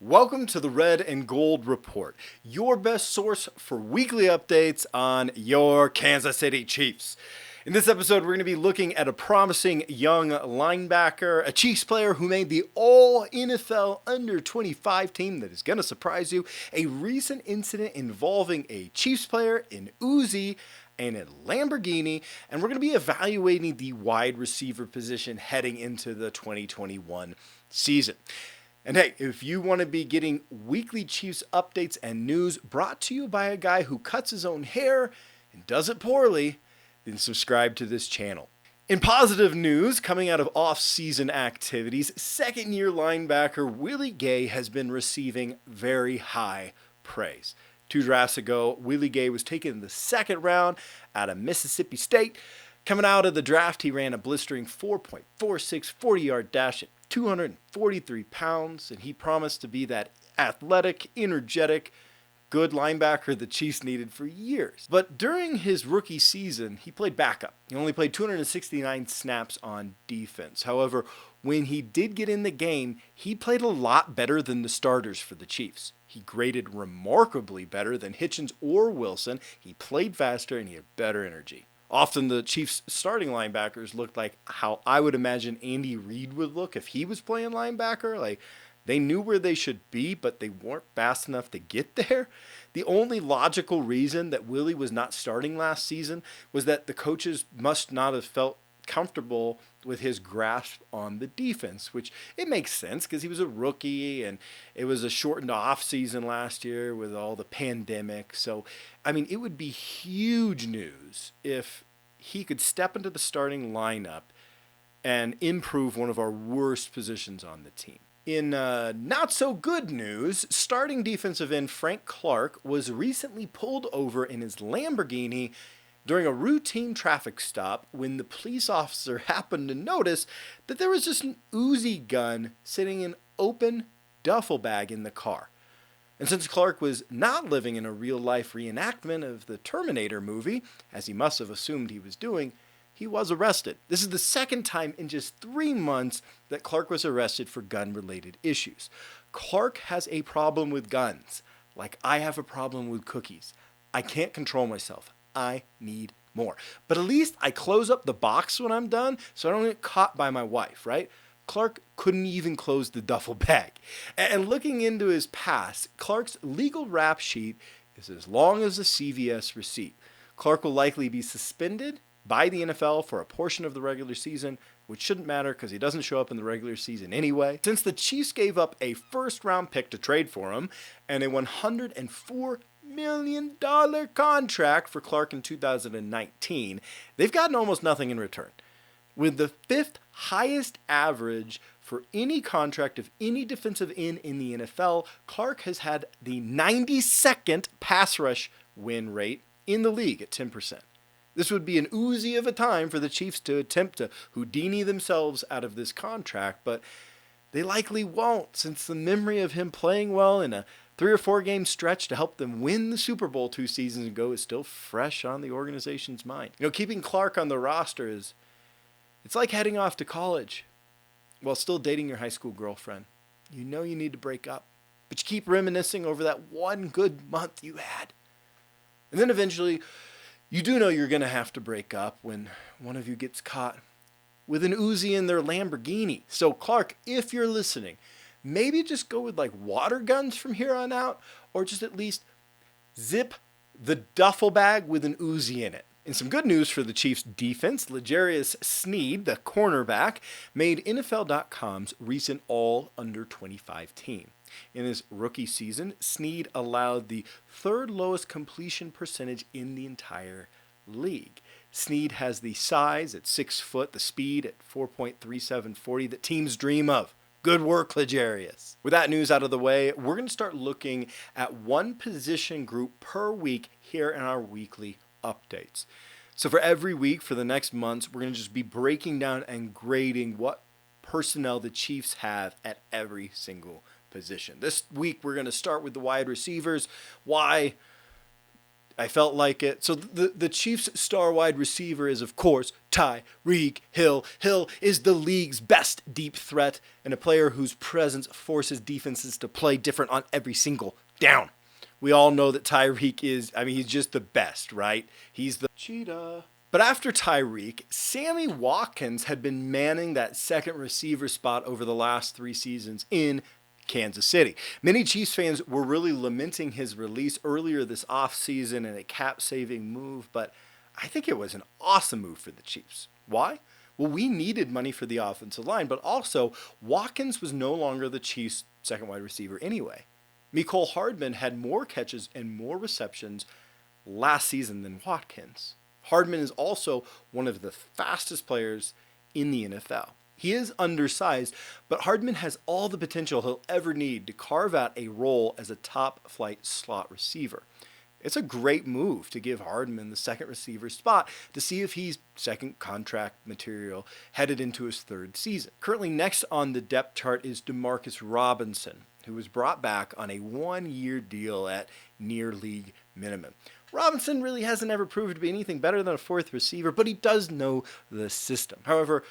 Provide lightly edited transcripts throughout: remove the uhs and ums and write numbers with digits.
Welcome to the Red and Gold Report, your best source for weekly updates on your Kansas City Chiefs. In this episode, we're going to be looking at a promising young linebacker, a Chiefs player who made the All-NFL Under-25 team that is going to surprise you, a recent incident involving a Chiefs player in Uzi and a Lamborghini, and we're going to be evaluating the wide receiver position heading into the 2021 season. And hey, if you want to be getting weekly Chiefs updates and news brought to you by a guy who cuts his own hair and does it poorly, then subscribe to this channel. In positive news, coming out of off-season activities, second-year linebacker Willie Gay has been receiving very high praise. 2 drafts ago, Willie Gay was taken in the second round out of Mississippi State. Coming out of the draft, he ran a blistering 4.46 40-yard dash at 243 pounds, and he promised to be that athletic, energetic, good linebacker the Chiefs needed for years. But during his rookie season, he played backup. He only played 269 snaps on defense. However, when he did get in the game, he played a lot better than the starters for the Chiefs. He graded remarkably better than Hitchens or Wilson. He played faster and he had better energy. Often the Chiefs' starting linebackers looked like how I would imagine Andy Reid would look if he was playing linebacker. Like, they knew where they should be, but they weren't fast enough to get there. The only logical reason that Willie was not starting last season was that the coaches must not have felt comfortable with his grasp on the defense, which it makes sense because he was a rookie and it was a shortened off season last year with all the pandemic. So, I mean, it would be huge news if he could step into the starting lineup and improve one of our worst positions on the team. In not so good news, starting defensive end Frank Clark was recently pulled over in his Lamborghini during a routine traffic stop when the police officer happened to notice that there was just an Uzi gun sitting in an open duffel bag in the car. And since Clark was not living in a real-life reenactment of the Terminator movie, as he must have assumed he was doing, he was arrested. This is the second time in just 3 months that Clark was arrested for gun-related issues. Clark has a problem with guns, like I have a problem with cookies. I can't control myself. I need more. But at least I close up the box when I'm done so I don't get caught by my wife, right? Clark couldn't even close the duffel bag. And looking into his past, Clark's legal rap sheet is as long as a CVS receipt. Clark will likely be suspended by the NFL for a portion of the regular season, which shouldn't matter because he doesn't show up in the regular season anyway. Since the Chiefs gave up a first-round pick to trade for him and a $104 million contract for Clark in 2019, they've gotten almost nothing in return. With the 5th highest average for any contract of any defensive end in the NFL, Clark has had the 92nd pass rush win rate in the league at 10%. This would be an Uzi of a time for the Chiefs to attempt to Houdini themselves out of this contract, but they likely won't, since the memory of him playing well in a 3 or 4 game stretch to help them win the Super Bowl 2 seasons ago is still fresh on the organization's mind. Keeping Clark on the roster it's like heading off to college while still dating your high school girlfriend. You know you need to break up, but you keep reminiscing over that one good month you had. And then eventually, you do know you're going to have to break up when one of you gets caught with an Uzi in their Lamborghini. So Clark, if you're listening, maybe just go with like water guns from here on out, or just at least zip the duffel bag with an Uzi in it. And some good news for the Chiefs defense, L'Jarius Sneed, the cornerback, made NFL.com's recent All-Under-25 team. In his rookie season, Sneed allowed the 3rd lowest completion percentage in the entire league. Sneed has the size at 6 foot, the speed at 4.37 40 that teams dream of. Good work, L'Jarius. With that news out of the way, we're going to start looking at one position group per week here in our weekly updates. So for every week for the next months, we're going to just be breaking down and grading what personnel the Chiefs have at every single position. This week, we're going to start with the wide receivers. Why? I felt like it. So the Chiefs' star wide receiver is, of course, Tyreek Hill. Hill is the league's best deep threat and a player whose presence forces defenses to play different on every single down. We all know that Tyreek is, he's just the best, right? He's the cheetah. But after Tyreek, Sammy Watkins had been manning that second receiver spot over the last 3 seasons in Kansas City. Many Chiefs fans were really lamenting his release earlier this offseason in a cap-saving move, but I think it was an awesome move for the Chiefs. Why? Well, we needed money for the offensive line, but also Watkins was no longer the Chiefs' second wide receiver anyway. Mecole Hardman had more catches and more receptions last season than Watkins. Hardman is also one of the fastest players in the NFL. He is undersized, but Hardman has all the potential he'll ever need to carve out a role as a top-flight slot receiver. It's a great move to give Hardman the second receiver spot to see if he's second contract material headed into his 3rd season. Currently next on the depth chart is Demarcus Robinson, who was brought back on a 1-year deal at near league minimum. Robinson really hasn't ever proved to be anything better than a 4th receiver, but he does know the system. However,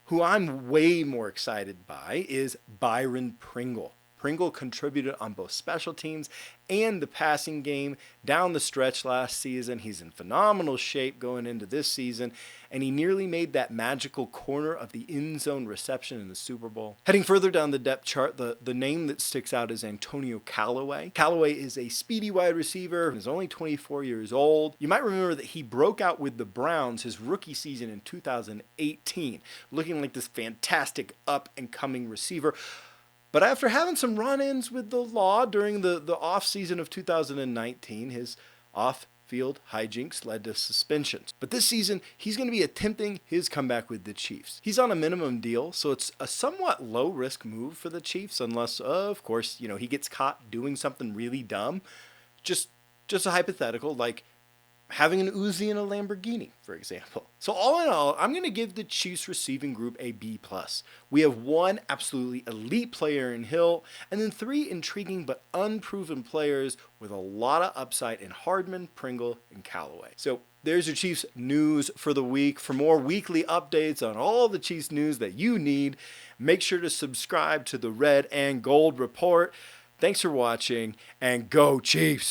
who I'm way more excited by is Byron Pringle. Pringle contributed on both special teams and the passing game down the stretch last season. He's in phenomenal shape going into this season, and he nearly made that magical corner of the end zone reception in the Super Bowl. Heading further down the depth chart, the name that sticks out is Antonio Callaway. Callaway is a speedy wide receiver. He's only 24 years old. You might remember that he broke out with the Browns his rookie season in 2018, looking like this fantastic up-and-coming receiver. But after having some run-ins with the law during the off-season of 2019, his off-field hijinks led to suspensions. But this season, he's going to be attempting his comeback with the Chiefs. He's on a minimum deal, so it's a somewhat low-risk move for the Chiefs, unless, of course, he gets caught doing something really dumb. Just a hypothetical, like having an Uzi in a Lamborghini, for example. So all in all, I'm going to give the Chiefs receiving group a B+. We have 1 absolutely elite player in Hill, and then 3 intriguing but unproven players with a lot of upside in Hardman, Pringle, and Callaway. So there's your Chiefs news for the week. For more weekly updates on all the Chiefs news that you need, make sure to subscribe to the Red and Gold Report. Thanks for watching, and go Chiefs!